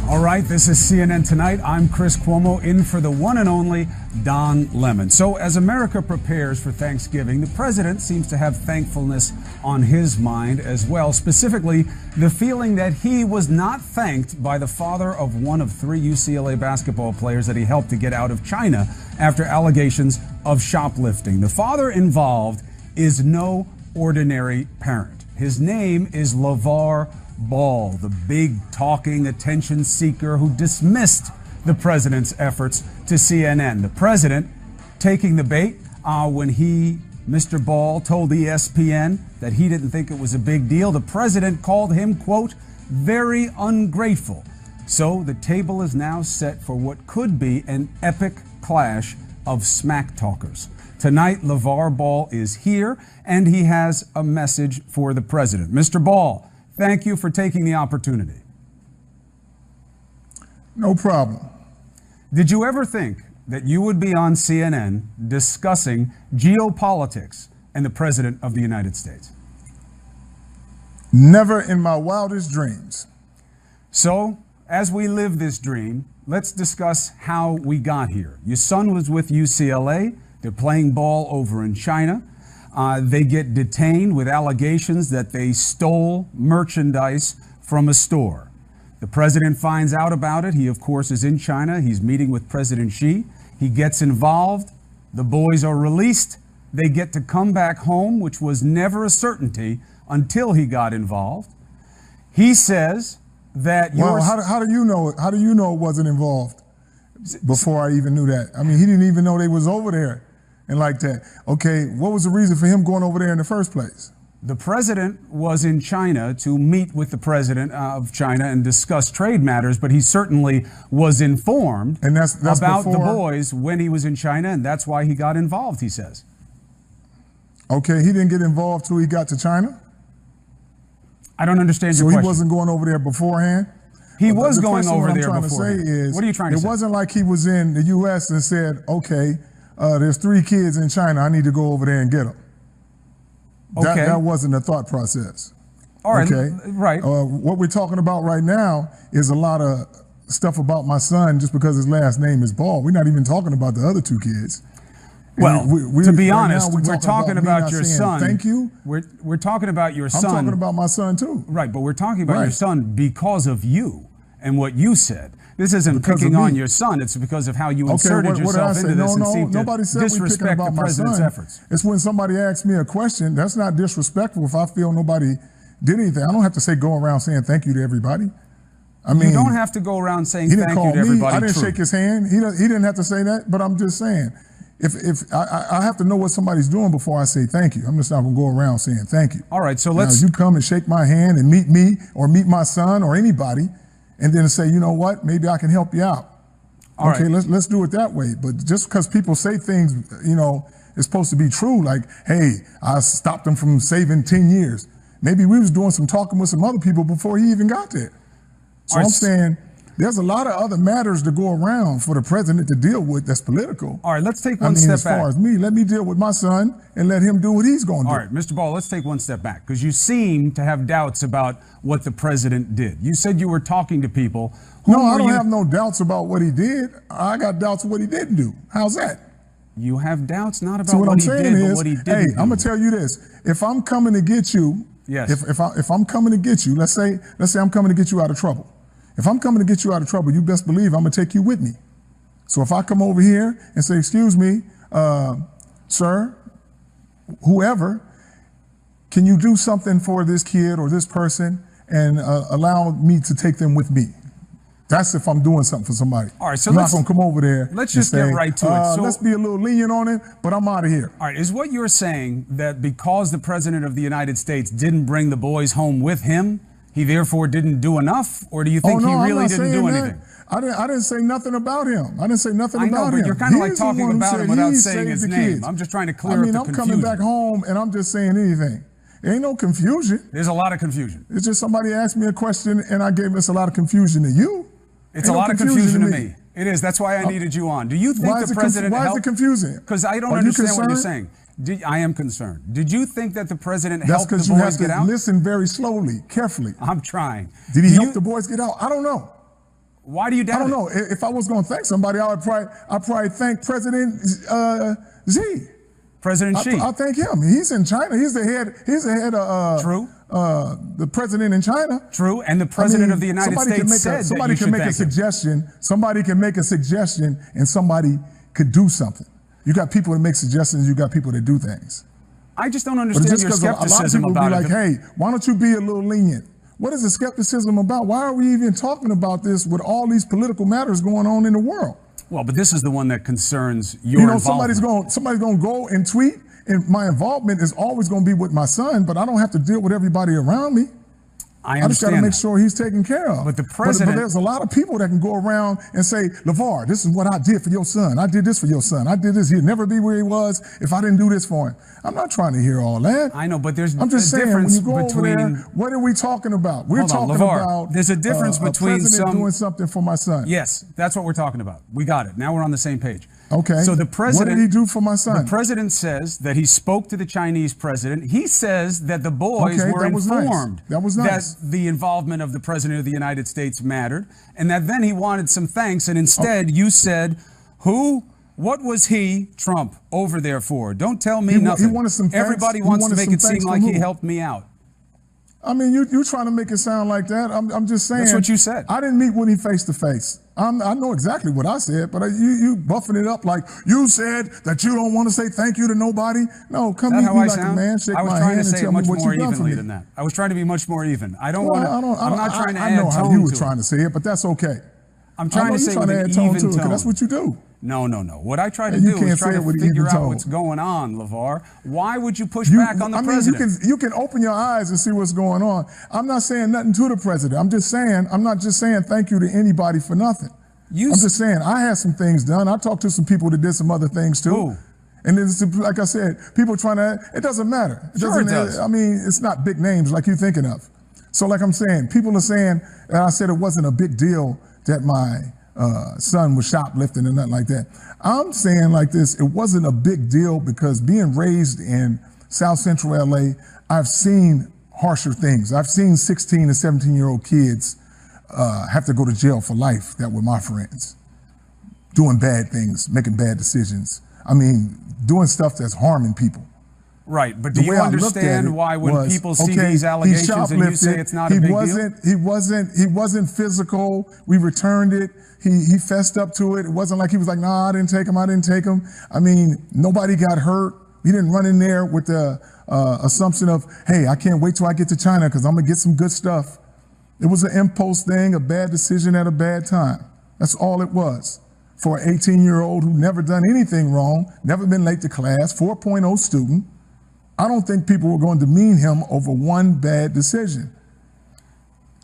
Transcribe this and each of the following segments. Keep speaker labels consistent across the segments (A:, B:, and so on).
A: All right, this is CNN Tonight. I'm Chris Cuomo, in for the one and only Don Lemon. So as America prepares for Thanksgiving, the president seems to have thankfulness on his mind as well, specifically the feeling that he was not thanked by the father of one of 3 UCLA basketball players that he helped to get out of China after allegations of shoplifting. The father involved is no ordinary parent. His name is LaVar Ball, the big talking attention seeker who dismissed the president's efforts to CNN. The president taking the bait when Mr. Ball, told ESPN that he didn't think it was a big deal. The president called him, quote, very ungrateful. So the table is now set for what could be an epic clash of smack talkers. Tonight, LaVar Ball is here, and he has a message for the president. Mr. Ball, thank you for taking the opportunity.
B: No problem.
A: Did you ever think that you would be on CNN discussing geopolitics and the President of the United States?
B: Never in my wildest dreams.
A: So, as we live this dream, let's discuss how we got here. Your son was with UCLA. They're playing ball over in China. They get detained with allegations that they stole merchandise from a store. The president finds out about it. He, of course, is in China. He's meeting with President Xi. He gets involved. The boys are released. They get to come back home, which was never a certainty until he got involved. He says that
B: how do you know? How do you know it wasn't involved before I even knew that? I mean, he didn't even know they was over there. And like that. Okay, what was the reason for him going over there in the first place?
A: The president was in China to meet with the president of China and discuss trade matters, but he certainly was informed about the boys when he was in China, and that's why he got involved, he says.
B: Okay, he didn't get involved till he got to China?
A: I don't understand your question.
B: So he wasn't going over there beforehand?
A: He was going over there beforehand.
B: What I'm trying to say is,
A: what are you trying to say?
B: It wasn't like he was in the U.S. and said, okay, there's 3 kids in China. I need to go over there and get them.
A: Okay.
B: That wasn't the thought process.
A: All right.
B: Okay.
A: Right.
B: What we're talking about right now is a lot of stuff about my son just because his last name is Ball. We're not even talking about the other 2 kids.
A: Well, to be honest, we're talking about your son.
B: Thank you.
A: We're talking about your son.
B: I'm talking about my son too.
A: Right, but we're talking about your son because of you and what you said. This isn't picking on your son. It's because of how you inserted yourself into this and seemed to disrespect the president's efforts.
B: It's when somebody asks me a question. That's not disrespectful if I feel nobody did anything. I don't have to say go around saying thank you to everybody. I mean,
A: you don't have to go around saying thank you to everybody.
B: I didn't shake his hand. He didn't have to say that. But I'm just saying, if I have to know what somebody's doing before I say thank you. I'm just not gonna go around saying thank you.
A: All right, so let's.
B: Now, you come and shake my hand and meet me or meet my son or anybody. And then say, you know what, maybe I can help you out. Okay, let's do it that way. But just because people say things, you know, it's supposed to be true, like, hey, I stopped them from saving 10 years. Maybe we was doing some talking with some other people before he even got there. So I'm saying there's a lot of other matters to go around for the president to deal with that's political.
A: All right, let's take one step back.
B: As far as me, let me deal with my son and let him do what he's going to do.
A: All right, Mr. Ball, let's take one step back because you seem to have doubts about what the president did. You said you were talking to people.
B: No, I don't have no doubts about what he did. I got doubts of what he didn't do. How's that?
A: You have doubts not about what he did, but what he didn't do.
B: Hey, I'm going to tell you this. If I'm coming to get you, if I'm coming to get you, let's say I'm coming to get you out of trouble. If I'm coming to get you out of trouble, you best believe I'm going to take you with me. So if I come over here and say, excuse me, sir, whoever, can you do something for this kid or this person and allow me to take them with me? That's if I'm doing something for somebody.
A: All right, so
B: I'm not going to come over there.
A: Let's just get right to it.
B: So, let's be a little lenient on it, but I'm out of here.
A: All right, is what you're saying that because the president of the United States didn't bring the boys home with him, he therefore didn't do enough? Or do you think he really didn't do anything?
B: I didn't say nothing about him. I didn't say nothing about him.
A: But you're kind of like talking about him without saying his name. I'm just trying to clear up the confusion.
B: I'm coming back home and I'm just saying anything. There ain't no confusion.
A: There's a lot of confusion.
B: It's just somebody asked me a question and I gave us a lot of confusion to you.
A: It's a lot of confusion to me. It is. That's why I needed you on. Do you think the president helped?
B: Why is it confusing?
A: Because I don't understand what you're saying. I am concerned. Did you think that the president helped the boys get out?
B: That's because you have to listen very slowly, carefully.
A: I'm trying.
B: Did he help the boys get out? I don't know.
A: Why do you doubt
B: I don't know. If I was going to thank somebody, I'd probably thank President Xi.
A: President Xi.
B: I thank him. He's in China. He's the head of
A: True.
B: The president in China.
A: True. And the president of the United States said
B: somebody can make a suggestion. Somebody can make a suggestion, and somebody could do something. You got people that make suggestions. You got people that do things.
A: I just don't understand your skepticism about it.
B: A lot of people be like, hey, why don't you be a little lenient? What is the skepticism about? Why are we even talking about this with all these political matters going on in the world?
A: Well, but this is the one that concerns your involvement.
B: Somebody's going to go and tweet, and my involvement is always going to be with my son, but I don't have to deal with everybody around me.
A: I just got
B: to make sure he's taken care of.
A: But the president...
B: But there's a lot of people that can go around and say, LaVar, this is what I did for your son. I did this for your son. I did this. He'd never be where he was if I didn't do this for him. I'm not trying to hear all that.
A: I know, but there's
B: I'm just saying, when you go
A: between...
B: over there, what are we talking about? We're talking about
A: there's a difference between
B: president doing something for my son.
A: Yes, that's what we're talking about. We got it. Now we're on the same page.
B: Okay.
A: So the president...
B: What did he do for my son?
A: The president says that he spoke to the Chinese president. He says that the boys were informed
B: that
A: the involvement of the president of the United States mattered, and that then he wanted some thanks, and instead you said, what was he, Trump, over there for? Don't tell me nothing.
B: He wanted some thanks.
A: Everybody wants to make it seem like he helped me out.
B: I mean, you're trying to make it sound like that. I'm just saying.
A: That's what you said.
B: I didn't meet Woody face to face. I know exactly what I said, but you buffing it up like you said that you don't want to say thank you to nobody. No, come meet me like a man, shake my hand, and tell me what you've done for me.
A: Than that. I was trying to be much more even. I don't want to. I'm not trying to add tone to it.
B: I know how you were trying to say it, but that's okay.
A: I'm trying to say with an even tone.
B: Because that's what you do.
A: No. What I try to do is try to figure out what's going on, LaVar. Why would you push back on the president?
B: You can open your eyes and see what's going on. I'm not saying nothing to the president. I'm not just saying thank you to anybody for nothing. I'm just saying I had some things done. I talked to some people that did some other things too.
A: Ooh.
B: And it's, like I said, people trying to, it doesn't matter. It does. I mean, it's not big names like you're thinking of. So like I'm saying, people are saying, and I said it wasn't a big deal that my son was shoplifting and nothing like that. I'm saying like this, it wasn't a big deal because being raised in South Central LA, I've seen harsher things. I've seen 16 and 17-year-old kids have to go to jail for life that were my friends, doing bad things, making bad decisions. I mean, doing stuff that's harming people.
A: Right, but do you understand why when people see these allegations and you say it's not a big deal?
B: He wasn't physical. We returned it. He fessed up to it. It wasn't like he was like, nah, I didn't take him. I mean, nobody got hurt. He didn't run in there with the assumption of, hey, I can't wait till I get to China because I'm going to get some good stuff. It was an impulse thing, a bad decision at a bad time. That's all it was. For an 18-year-old who never done anything wrong, never been late to class, 4.0 student, I don't think people were going to demean him over one bad decision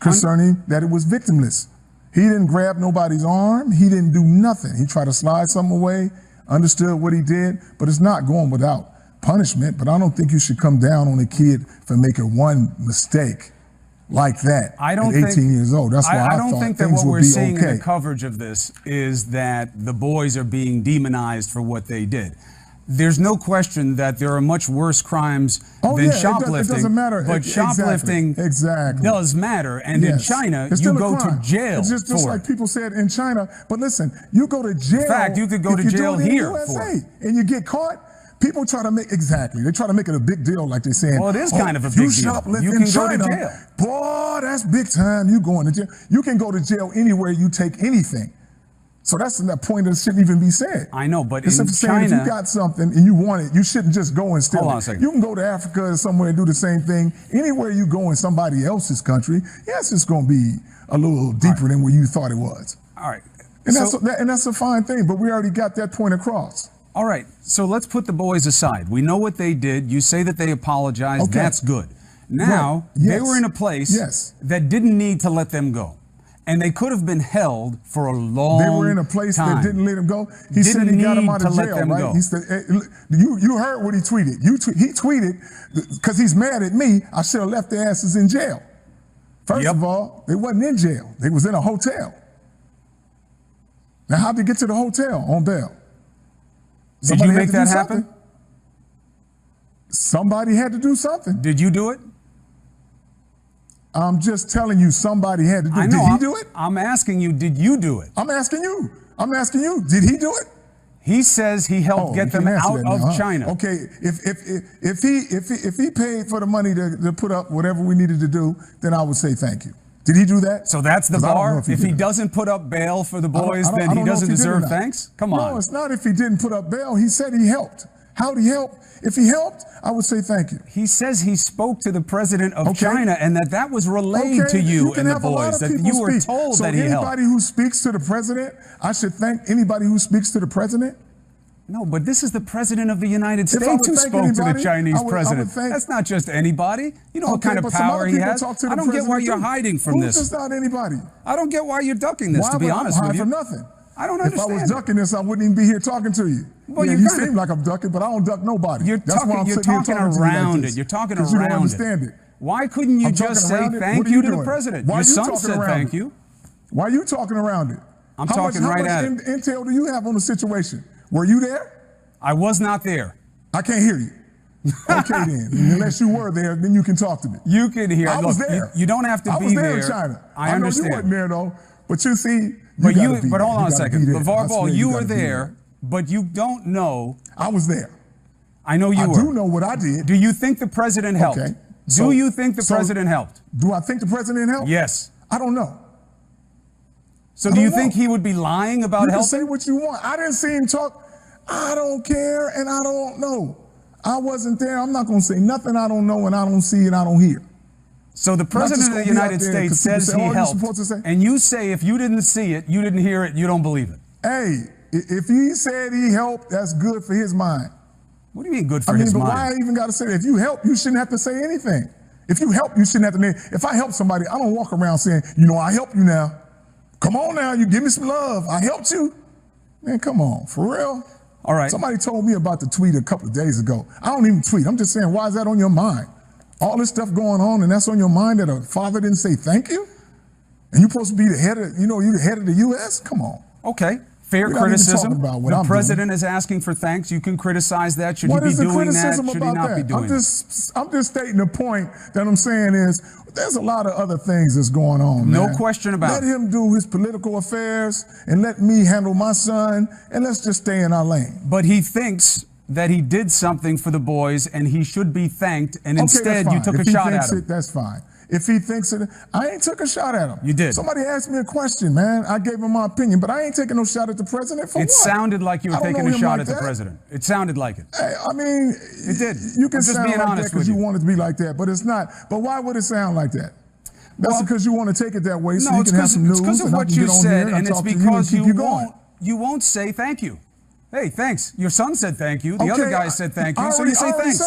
B: concerning that it was victimless. He didn't grab nobody's arm. He didn't do nothing. He tried to slide something away, understood what he did, but it's not going without punishment. But I don't think you should come down on a kid for making one mistake like that at 18 years old. That's why I don't think that what we're seeing in
A: the coverage of this is that the boys are being demonized for what they did. There's no question that there are much worse crimes than shoplifting.
B: It doesn't matter.
A: But shoplifting does matter. And in China, you go to jail
B: just like people said in China. But listen, you go to jail.
A: In fact, you could go to jail here for it.
B: And you get caught. People try to make, they try to make it a big deal like they're saying.
A: Well, it is kind of a big deal.
B: You shoplift in China,
A: go to jail.
B: Boy, that's big time. You going to jail. You can go to jail anywhere you take anything. So that's the point that shouldn't even be said.
A: I know, but
B: in China, if you got something and you want it, you shouldn't just go and steal it.
A: Hold on a second.
B: You can go to Africa or somewhere and do the same thing. Anywhere you go in somebody else's country, yes, it's going to be a little deeper than where you thought it was.
A: All right.
B: And that's a fine thing, but we already got that point across.
A: All right. So let's put the boys aside. We know what they did. You say that they apologized. Okay. That's good. Now, they were in a place that didn't need to let them go. And they could have been held for a long time.
B: They were in a place that didn't let him go. He said he got him out of jail, right? He said, you heard what he tweeted. He tweeted, because he's mad at me, I should have left their asses in jail. First of all, they wasn't in jail. They was in a hotel. Now, how'd they get to the hotel on bail?
A: Did you make that happen?
B: Somebody had to do something.
A: Did you do it?
B: I'm just telling you somebody had to do it. Did he do it?
A: I'm asking you, did you do it?
B: I'm asking you. I'm asking you, did he do it?
A: He says he helped get them out of China.
B: Okay, if he paid for the money to put up whatever we needed to do, then I would say thank you. Did he do that?
A: So that's the bar? If he doesn't put up bail for the boys, then he doesn't deserve thanks? Come on.
B: No, it's not if he didn't put up bail. He said he helped. How did he help? If he helped, I would say thank you.
A: He says he spoke to the president of China and that was relayed to you and the boys, that you were told that he helped.
B: So anybody who speaks to the president, I should thank anybody who speaks to the president?
A: No, but this is the president of the United States who spoke to the Chinese president. That's not just anybody. You know what kind of power he has? I don't get why you're hiding from this.
B: Who's just not anybody?
A: I don't get why you're ducking this, to be honest with you.
B: Why would I hide from nothing?
A: I don't understand.
B: If I was ducking this, I wouldn't even be here talking to you. Well, you seem like I'm ducking, but I don't duck nobody.
A: You're talking around it. You're talking around it.
B: You don't understand it.
A: Why couldn't you just say thank you to the president? Your son said thank you.
B: Why are you talking around it?
A: I'm talking right at it.
B: How much intel do you have on the situation? Were you there?
A: I was not there.
B: I can't hear you. Okay then. Unless you were there, then you can talk to me.
A: You can hear.
B: I was there.
A: You don't have to be there.
B: I was there in China.
A: I understand.
B: I know you weren't there though. But you see,
A: but hold on a second. LaVar Ball, you were there, but you don't know.
B: I was there.
A: I know you were.
B: I do know what I did.
A: Do you think the president helped?
B: Okay.
A: Do you think the president helped?
B: Do I think the president helped?
A: Yes.
B: I don't know.
A: So do you think he would be lying about helping?
B: You can say what you want. I didn't see him talk. I don't care and I don't know. I wasn't there. I'm not going to say nothing I don't know and I don't see and I don't hear.
A: So the president of the United States says he helped, and you say if you didn't see it, you didn't hear it, you don't believe it.
B: Hey, if he said he helped, that's good for his mind.
A: What do you mean good for his mind?
B: But why I even got to say that? If you help, you shouldn't have to say anything. If you help, you shouldn't have to name. If I help somebody, I don't walk around saying, you know, I help you now. Come on now, you give me some love. I helped you. Man, come on, for real?
A: All right.
B: Somebody told me about the tweet a couple of days ago. I don't even tweet. I'm just saying, why is that on your mind? All this stuff going on, and that's on your mind that a father didn't say thank you? And you're supposed to be the head of, you're the head of the U.S.? Come on.
A: Okay. Fair criticism. The president is asking for thanks. You can criticize that. Should he be doing that? Should he not be doing that?
B: I'm just stating the point that I'm saying is there's a lot of other things that's going on, man.
A: No question about it.
B: Let him do his political affairs and let me handle my son, and let's just stay in our lane.
A: But he thinks that he did something for the boys and he should be thanked, and instead you took a shot at him.
B: That's fine. If he thinks it, I ain't took a shot at him.
A: You did.
B: Somebody asked me a question, man. I gave him my opinion, but I ain't taking no shot at the president for what?
A: It sounded like you were taking a shot at the president. It sounded like it.
B: Hey, I mean,
A: it did.
B: You can sound like that because you want it to be like that, but it's not. But why would it sound like that? That's because you want to take it that way, so you can have some news.
A: It's because of what you said, and it's because you won't say thank you. Hey, thanks. Your son said thank you. The other guy said thank you, so you say thanks.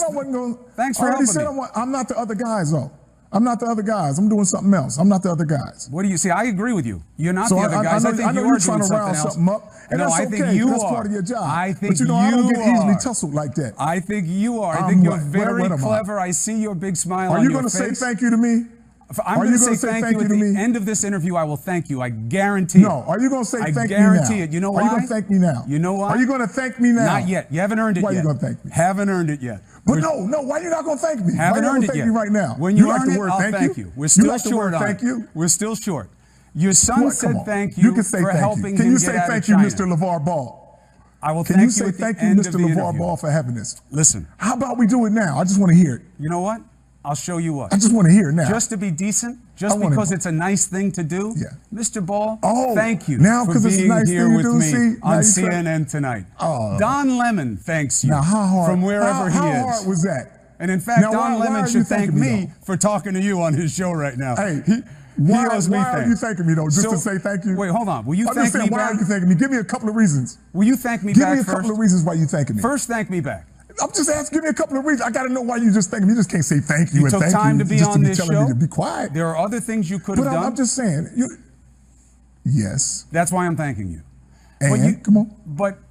A: Thanks for helping me.
B: I'm not the other guys, though. I'm not the other guys. I'm doing something else. I'm not the other guys.
A: What do you see? I agree with you. You're not the other guys. I think you are doing something else.
B: And that's okay. That's part of your job.
A: I think
B: but I don't get easily tussled like that.
A: I think you are. I think you're very clever. I see your big smile on your face.
B: Are you going to say thank you to me?
A: I'm going to say thank you at the end of this interview. I will thank you. I guarantee it.
B: No, are you going to say thank me now?
A: I guarantee it. You know why?
B: Are you going to thank me now?
A: You know why?
B: Are you going to thank me now?
A: Not yet. You haven't earned it yet.
B: Why are you going to thank me?
A: Haven't earned it yet.
B: But no, why are you not going to thank me?
A: Haven't earned it yet.
B: Me right now.
A: When you earn it, I'll thank you. We're still short on it. We're still short. Your son said thank you for helping him get out of China.
B: Can you say thank you, Mr. LaVar Ball?
A: I will thank you at the end of the interview. Can you say thank you, Mr. LaVar Ball, for having this? Listen.
B: How about we do it now? I just want to hear it.
A: You know what? I'll show you what.
B: I just want to hear it now.
A: Just to be decent, just because it's a nice thing to do.
B: Yeah.
A: Mr. Ball, thank you for being here with me on CNN tonight. Don Lemon thanks you from wherever he is.
B: How hard was that?
A: And in fact, Don Lemon should thank me for talking to you on his show right now.
B: Hey,
A: he owes me thanks.
B: Why are you thanking me, though? Just to say thank you?
A: Wait, hold on. Will you thank me back?
B: Why are you thanking me? Give me a couple of reasons.
A: Will you thank me back first?
B: Give me a couple of reasons why you're thanking me.
A: First, thank me back.
B: I'm just asking, give me a couple of reasons. I got to know why you just thanking me. You just can't say thank you and thank you.
A: You took time to be on this show.
B: Me to be quiet.
A: There are other things you could have done.
B: I'm just saying. Yes.
A: That's why I'm thanking you.
B: And come on.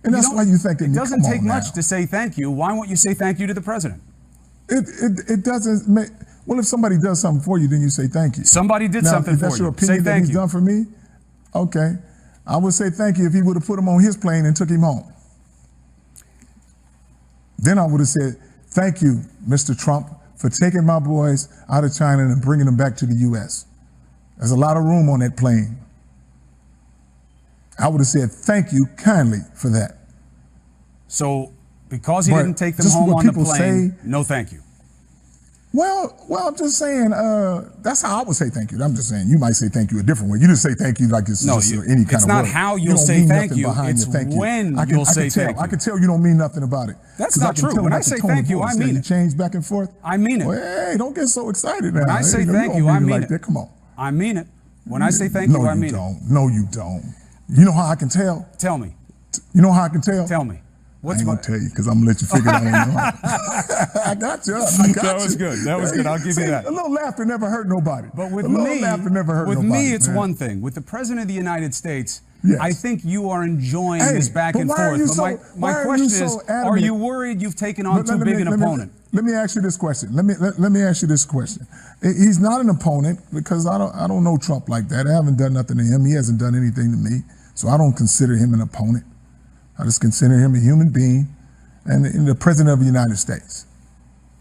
B: And that's why you're thanking me.
A: It doesn't take much to say thank you. Why won't you say thank you to the president?
B: It doesn't make. Well, if somebody does something for you, then you say thank you.
A: Somebody did something for you.
B: That's your opinion that he's done for me. Okay, I would say thank you if he would have put him on his plane and took him home. Then I would have said thank you, Mr. Trump, for taking my boys out of China and bringing them back to the U.S. There's a lot of room on that plane. I would have said thank you kindly for that.
A: So because he didn't take them home on the plane, no thank you.
B: Well, I'm just saying, that's how I would say thank you. I'm just saying, you might say thank you a different way. You just say thank you like it's just any kind of word.
A: It's not how you'll say thank you, it's when you'll say thank you.
B: I can tell you don't mean nothing about it.
A: That's not true. When I say thank you, I mean it.
B: You change back and forth?
A: I mean it.
B: Well, hey, don't get so excited now.
A: When I say thank you, I mean it.
B: Come on.
A: I mean it. When I say thank you, I mean it.
B: No, you don't. You know how I can tell?
A: Tell me.
B: You know how I can tell?
A: Tell me.
B: I ain't gonna tell you because I'm gonna let you figure it out on your own. I got you.
A: That was good. That was good. I'll give you that.
B: A little laughter never hurt nobody.
A: But with me, it's one thing. With the President of the United States, yes. I think you are enjoying this back and forth. But my question is, are you worried you've taken on too big an opponent?
B: Let me ask you this question. Let me ask you this question. He's not an opponent because I don't know Trump like that. I haven't done nothing to him. He hasn't done anything to me. So I don't consider him an opponent. I just consider him a human being and the President of the United States.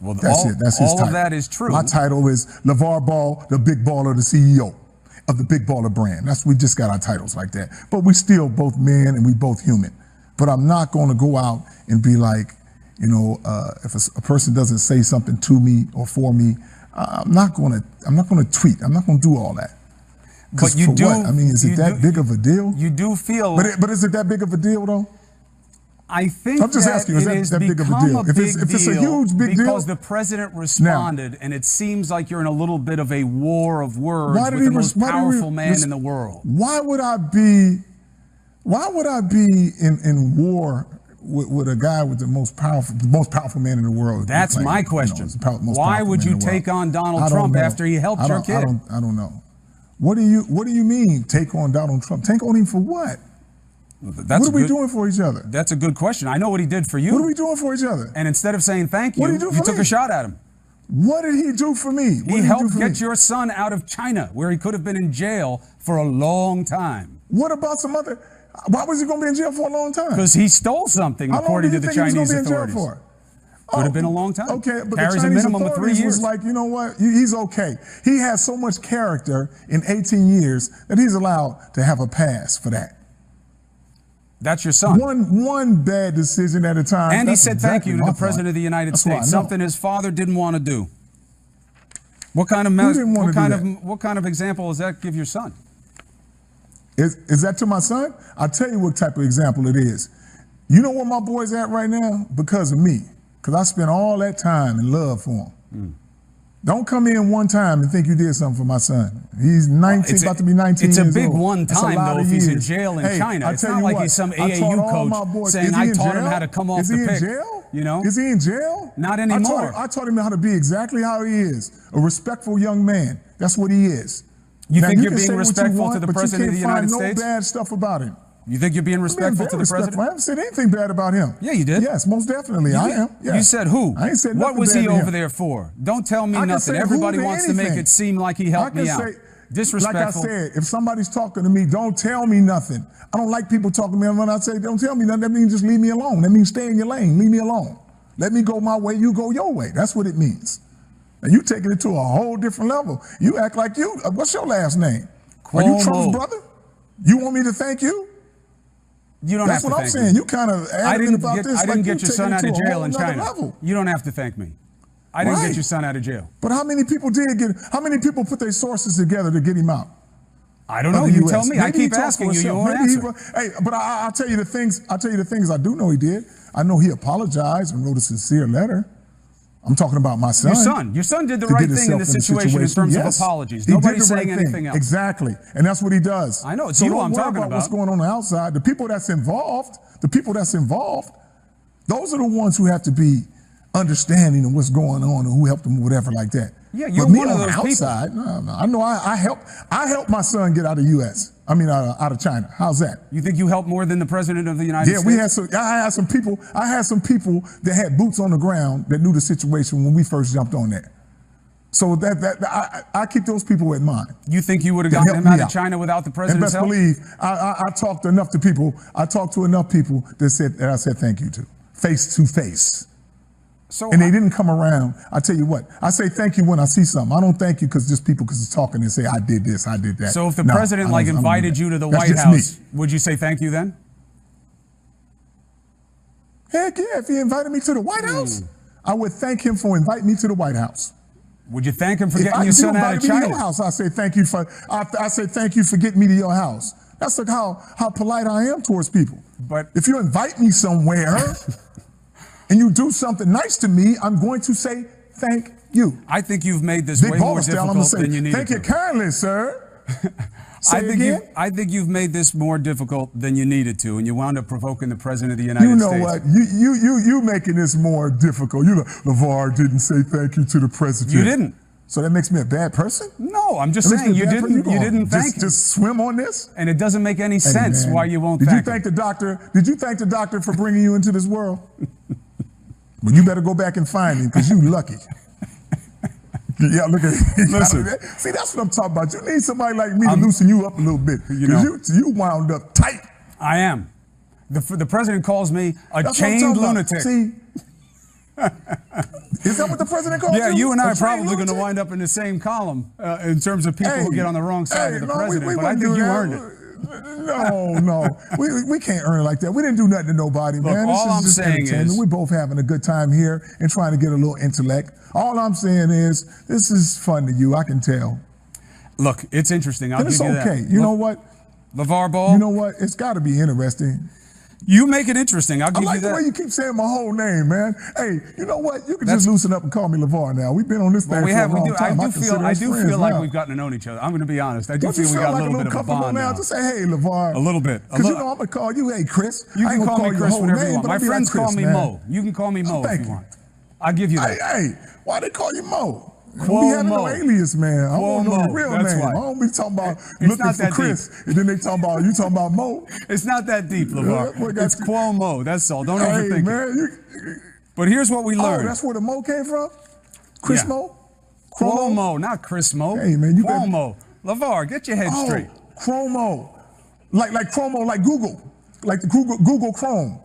A: Well,
B: that's it. That's his title.
A: All of that is true.
B: My title is LaVar Ball, the big baller, the CEO of the Big Baller brand. We just got our titles like that. But we still both men and we both human. But I'm not going to go out and be like, if a person doesn't say something to me or for me, I'm not going to tweet. I'm not going to do all that.
A: But you do.
B: What? I mean, is it that big of a deal?
A: You do feel.
B: But is it that big of a deal though?
A: I think
B: I'm just asking, is that big of a deal? If it's a huge big deal,
A: because the president responded, and it seems like you're in a little bit of a war of words with the most powerful man in the world.
B: Why would I be in war with a guy with the most powerful man in the world?
A: That's my question. Why would you take on Donald Trump after he helped your kid?
B: I don't know. What do you mean take on Donald Trump? Take on him for what? What are we doing for each other?
A: That's a good question. I know what he did for you.
B: What are we doing for each other?
A: And instead of saying thank you, you took a shot at him.
B: What did he do for me?
A: He helped get your son out of China, where he could have been in jail for a long time.
B: What about some other? Why was he going to be in jail for a long time?
A: Because he stole something, according to the Chinese authorities. Could have been a long time.
B: Okay, but
A: carries
B: the Chinese
A: a minimum of 3 years.
B: Was like, you know what? He's okay. He has so much character in 18 years that he's allowed to have a pass for that.
A: That's your son.
B: One bad decision at a time.
A: And he said thank you to the President of the United States, something his father didn't want to do. What kind of example does that give your son?
B: Is that to my son? I'll tell you what type of example it is. You know where my boy's at right now? Because of me. Because I spent all that time and love for him. Don't come in one time and think you did something for my son. He's 19, about to be 19 years old.
A: It's a big one time, though, if he's in jail in China. It's not like he's some AAU coach saying, I taught him how to come off the pick.
B: Is he in jail?
A: You know?
B: Is he in jail?
A: Not anymore.
B: I taught him how to be exactly how he is, a respectful young man. That's what he is.
A: You think you're being respectful to the President of the United States?
B: You can't find no bad stuff about him.
A: You think you're being respectful to the president?
B: I haven't said anything bad about him.
A: Yeah, you did.
B: Yes, most definitely. I am. Yes.
A: You said who?
B: I ain't said nothing.
A: What was he over there for? Don't tell me nothing. Everybody wants to make it seem like he helped me out. Disrespectful.
B: Like I said, if somebody's talking to me, don't tell me nothing. I don't like people talking to me. When I say don't tell me nothing, that means just leave me alone. That means stay in your lane. Leave me alone. Let me go my way. You go your way. That's what it means. And you taking it to a whole different level. You act like you. What's your last name? Are you Trump's brother? You want me to thank you?
A: You don't have to thank me.
B: That's what I'm saying. You kind of adamant about this.
A: I didn't get your son out of jail in China. You don't have to thank me. I didn't get your son out of jail.
B: But how many people put their sources together to get him out?
A: I don't know. You tell me. I keep asking you. You won't answer.
B: Hey, but I'll tell you the things. I'll tell you the things I do know he did. I know he apologized and wrote a sincere letter. I'm talking about my son.
A: Your son did the right thing in the situation in terms of apologies. Nobody's saying anything else.
B: Exactly. And that's what he does.
A: I know. It's you I'm talking about.
B: What's going on the outside. The people that's involved, those are the ones who have to be understanding of what's going on and who helped them, whatever like that.
A: Yeah, you're one of those
B: outside, people. No, I know I helped my son get out of out of China. How's that?
A: You think you helped more than the President of the United States?
B: Yeah, I had some people that had boots on the ground that knew the situation when we first jumped on that. So I keep those people in mind.
A: You think you would have gotten him out of China without the president's help?
B: And best believe, I talked to enough people that I said thank you to, face to face. and they didn't come around. I tell you what, I say thank you when I see something. I don't thank you because it's talking and say I did this, I did that.
A: So if the president invited you to the White House, would you say thank you then?
B: Heck yeah, if he invited me to the White House, I would thank him for inviting me to the White House.
A: Would you thank him for getting your son out of China?
B: If I your house, I say thank you for getting me to your house. That's like how polite I am towards people.
A: But
B: if you invite me somewhere and you do something nice to me, I'm going to say thank you.
A: I think you've made this way more difficult than you needed to.
B: Thank you kindly, sir.
A: I think you've made this more difficult than you needed to, and you wound up provoking the president of the United States.
B: You know what? You making this more difficult. LaVar didn't say thank you to the president.
A: You didn't.
B: So that makes me a bad person?
A: No, I'm just saying you didn't thank him.
B: Just swim on this?
A: And it doesn't make any sense why you won't thank him.
B: Did you thank the doctor for bringing you into this world? Well, you better go back and find him because you lucky. Yeah, look at it.
A: Listen.
B: See, that's what I'm talking about. You need somebody like me to loosen you up a little bit. You wound up tight.
A: I am. The president calls me a chained lunatic.
B: See? Is that what the president calls you?
A: Yeah, you and I are probably going to wind up in the same column in terms of people who get on the wrong side of the president. But I think you earned it.
B: No. We can't earn it like that. We didn't do nothing to nobody, man.
A: All I'm saying is,
B: we're both having a good time here and trying to get a little intellect. All I'm saying is, this is fun to you. I can tell.
A: Look, it's interesting. I'll give you that.
B: It's okay. You know what?
A: LaVar Ball?
B: You know what? It's got to be interesting.
A: You make it interesting. I'll give you that.
B: I like the way you keep saying my whole name, man. Hey, you know what? You can just loosen up and call me LaVar now. We've been on this thing for a long time.
A: I do feel like we've gotten to know each other. I'm going to be honest. I do feel we got a little bit of a bond now.
B: Just say, hey, LaVar.
A: A little bit.
B: Because I'm going to call you, hey, Chris.
A: You can call me Chris whenever you want. My friends call me Mo. You can call me Mo if you want. I'll give you that.
B: Hey, why they call you Mo? Don't be having no alias, man. I want to know your real name. I don't be talking about looking for Chris, and then they talking about Mo.
A: It's not that deep, LaVar. It's Cuomo. That's all. Don't overthink it. But here's what we learned.
B: Oh, that's where the Mo came from? Chris Mo?
A: Cuomo, not Chris Mo.
B: Hey, man, you
A: Cuomo. LaVar, get your head straight.
B: Cuomo. Like Chromo, like Google. Like the Google Chrome.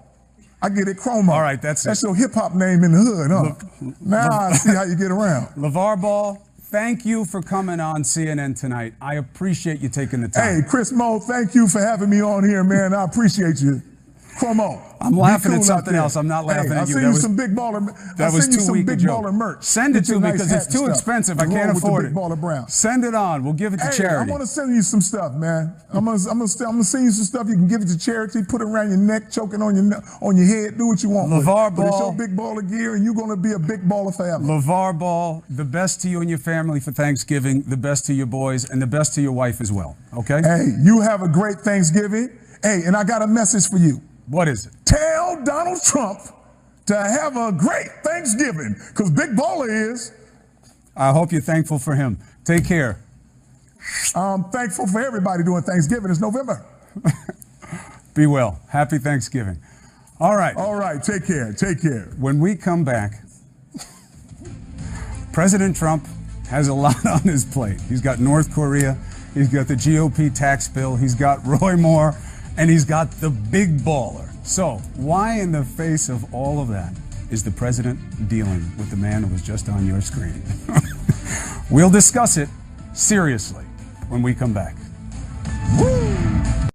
B: I get it, Chromo.
A: All right, that's
B: your hip-hop name in the hood, huh? Now I see how you get around.
A: LaVar Ball, thank you for coming on CNN tonight. I appreciate you taking the time.
B: Hey, Chris Mo, thank you for having me on here, man. I appreciate you. Chromo.
A: I'm laughing at something else. I'm not laughing at you.
B: I seen you some big baller.
A: That was too weak a joke.
B: Baller merch.
A: Send it to me because it's too expensive. I can't afford it.
B: Baller Brown.
A: Send it on. We'll give it to charity.
B: I want to send you some stuff, man. I'm gonna send you some stuff. You can give it to charity. Put it around your neck, choking on your head. Do what you want.
A: LaVar Ball.
B: It's your big baller gear, and you're gonna be a big baller forever.
A: LaVar Ball. The best to you and your family for Thanksgiving. The best to your boys, and the best to your wife as well. Okay.
B: Hey, you have a great Thanksgiving. Hey, and I got a message for you.
A: What is it?
B: Tell Donald Trump to have a great Thanksgiving, because Big Baller is.
A: I hope you're thankful for him. Take care.
B: I'm thankful for everybody doing Thanksgiving. It's November.
A: Be well. Happy Thanksgiving. All right.
B: All right. Take care. Take care.
A: When we come back, President Trump has a lot on his plate. He's got North Korea. He's got the GOP tax bill. He's got Roy Moore. And he's got the big baller. So why in the face of all of that is the president dealing with the man who was just on your screen? We'll discuss it seriously when we come back.